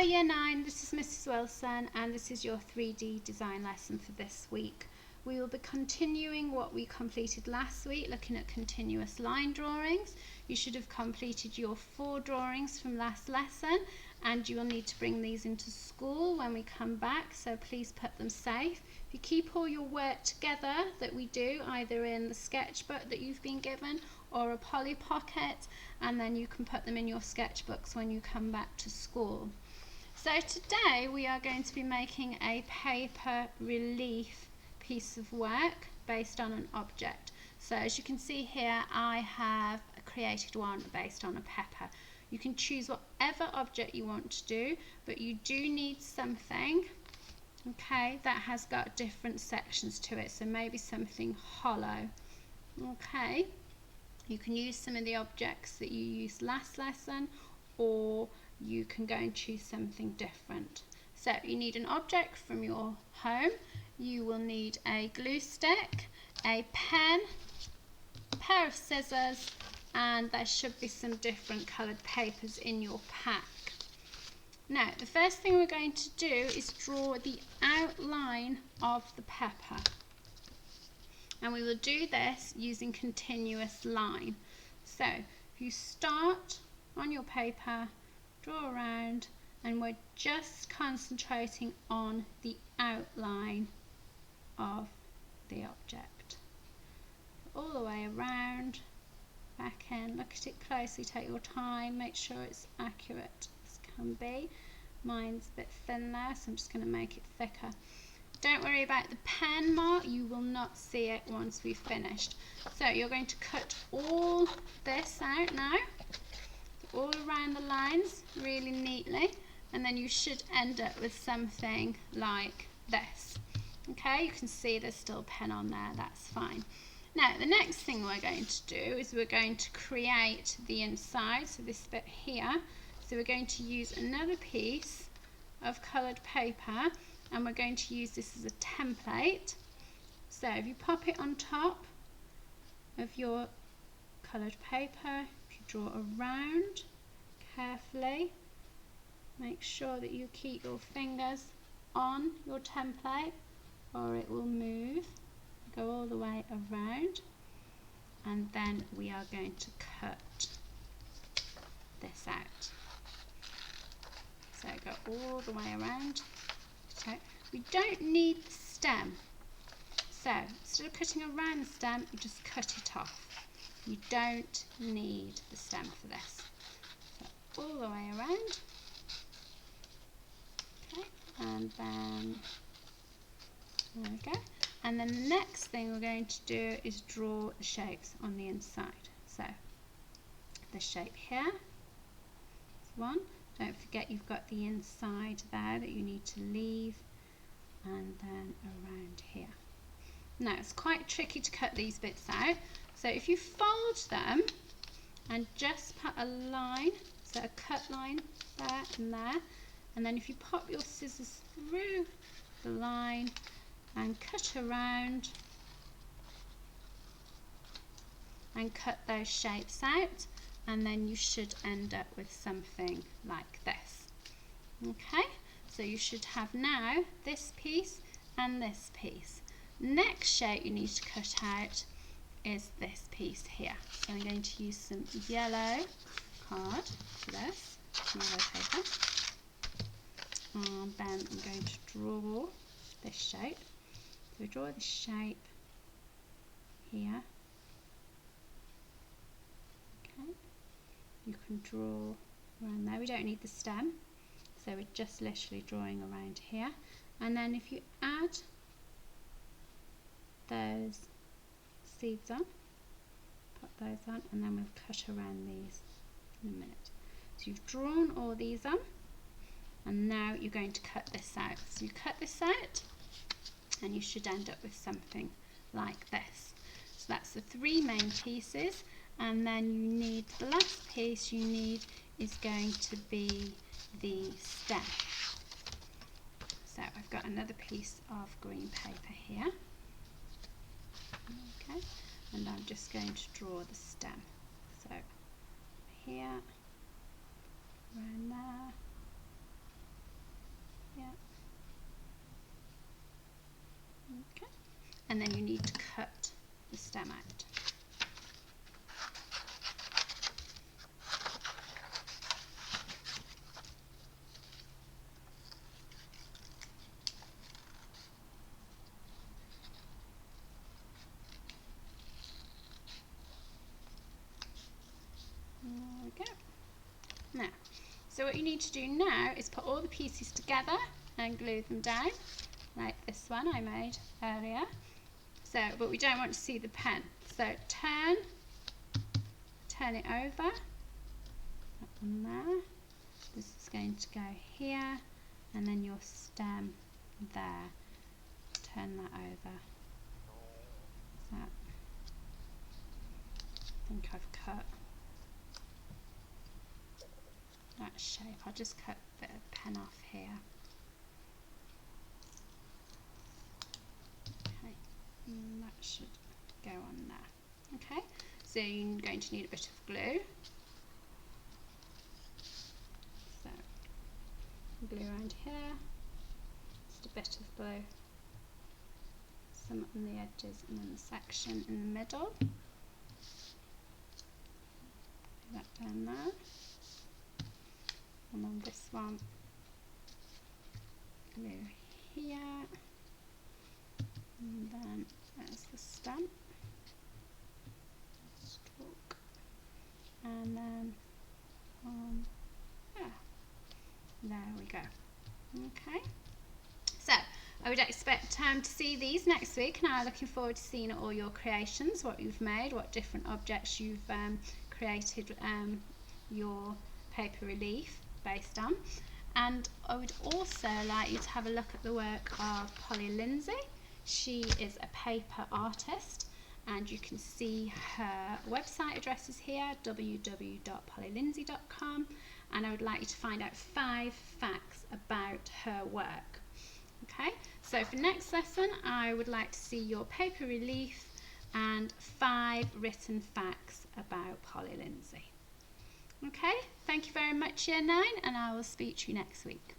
Hello Year 9, this is Mrs Wilson and this is your 3D design lesson for this week. We will be continuing what we completed last week, looking at continuous line drawings. You should have completed your 4 drawings from last lesson and you will need to bring these into school when we come back, so please put them safe. If you keep all your work together that we do, either in the sketchbook that you've been given or a Polly Pocket, and then you can put them in your sketchbooks when you come back to school. So today we are going to be making a paper relief piece of work based on an object. So as you can see here, I have created one based on a pepper. You can choose whatever object you want to do, but you do need something, okay, that has got different sections to it, so maybe something hollow. Okay, you can use some of the objects that you used last lesson, or you can go and choose something different. So you need an object from your home. You will need a glue stick, a pen, a pair of scissors, and there should be some different coloured papers in your pack. Now the first thing we're going to do is draw the outline of the pepper, and we will do this using continuous line. So if you start on your paper, draw around, and we're just concentrating on the outline of the object. All the way around, back in, look at it closely, take your time, make sure it's accurate as can be. Mine's a bit thin there, so I'm just going to make it thicker. Don't worry about the pen mark, you will not see it once we've finished. So you're going to cut all this out now, all around the lines really neatly, and then you should end up with something like this. Okay, you can see there's still a pen on there, that's fine. Now the next thing we're going to do is we're going to create the inside, so this bit here. So we're going to use another piece of coloured paper, and we're going to use this as a template. So if you pop it on top of your coloured paper, if you draw around carefully, make sure that you keep your fingers on your template or it will move. Go all the way around, and then we are going to cut this out. So go all the way around. So we don't need the stem, so instead of cutting around the stem, you just cut it off. You don't need the stem for this. So all the way around. Okay, and then there we go. And then the next thing we're going to do is draw the shapes on the inside. So the shape here is one. Don't forget you've got the inside there that you need to leave, and then around here. Now it's quite tricky to cut these bits out, so if you fold them and just put a line, so a cut line there and there, and then if you pop your scissors through the line and cut around and cut those shapes out, and then you should end up with something like this. Okay, so you should have now this piece and this piece. Next shape you need to cut out is this piece here. So I'm going to use some yellow card for this, yellow paper, and then I'm going to draw this shape. So we draw the shape here. Okay, you can draw around there. We don't need the stem, so we're just literally drawing around here. And then if you add those seeds on, put those on, and then we'll cut around these in a minute. So you've drawn all these on, and now you're going to cut this out. So you cut this out, and you should end up with something like this. So that's the 3 main pieces, and then you need, the last piece you need is going to be the stem. So I've got another piece of green paper here. Okay, and I'm just going to draw the stem. So here, around there, the stem out. There we go. Now, so what you need to do now is put all the pieces together and glue them down, like this one I made earlier. So, but we don't want to see the pen. So turn it over, that one there. This is going to go here, and then your stem there. Turn that over. So, I think I've cut that shape. I'll just cut a bit of pen off here. Okay, and that should go on there. Okay, so you're going to need a bit of glue. So, glue around here, just a bit of glue, some on the edges, and then the section in the middle. Put that down there. And then this one, glue here, and then there's the stem, stalk, and then there we go. Okay, so I would expect to see these next week, and I'm looking forward to seeing all your creations, what you've made, what different objects you've created your paper relief based on. And I would also like you to have a look at the work of Polly Lindsay. She is a paper artist, and you can see her website address is here, www.pollylindsay.com, and I would like you to find out 5 facts about her work. Okay, so for next lesson I would like to see your paper relief and 5 written facts about Polly Lindsay. Okay, thank you very much, Year 9, and I will speak to you next week.